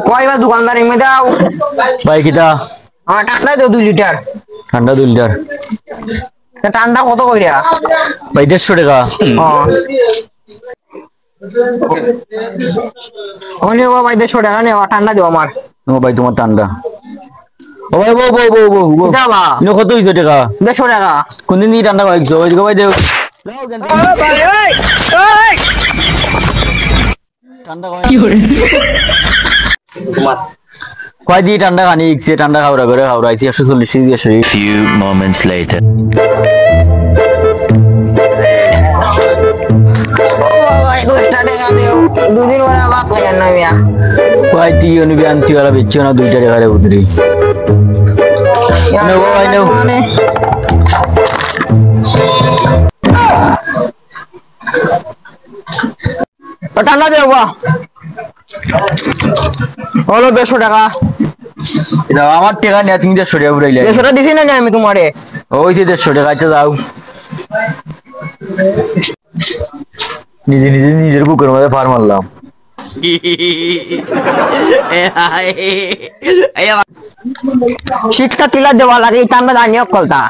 কয়বার দোকানদার এমে দাও ভাই কিটা ঠান্ডা দাও 2 লিটার। ঠান্ডা 2 লিটার ঠান্ডা কত কইরা? ভাই 150 টাকা। নেওয়া ভাই 150 টাকা নেওয়া, ঠান্ডা দেবো আমার। ও ভাই তোমার ঠান্ডা। ও ভাই বউ বউ বউ বউ বউ কত হইছে টাকা? 150 টাকা। কোনদিন দিয়ে ঠান্ডা খাইছো? ওই ভাই দেও ঠান্ডা কি করে কয় দিয়ে ঠান্ডা খানি সে ঠান্ডা খাওয়া করে খাওয়াইছি 140 দিয়ে 100। Few moments later. দুদিন ওরা বাদ লাগেন না মিয়া। কয় টি অনুবি আনছি ওরা বেচছো না 2 টাকা করে উতরি নেও ভাই নেও। ঠান্ডা দেবো হলো 150 টাকা। এটা আমার টাকা নিয়ে তুমি 150 টাকা উড়াইলে। 150 টাকা দিছি না আমি তোমারে। ওই যে 150 টাকা আচ্ছা যাও নিজে নিজে নিজের বুকের মধ্যে ফার মারলাম। শীতটা তিলা দেওয়া লাগে, ঠান্ডা জানিও কলতা।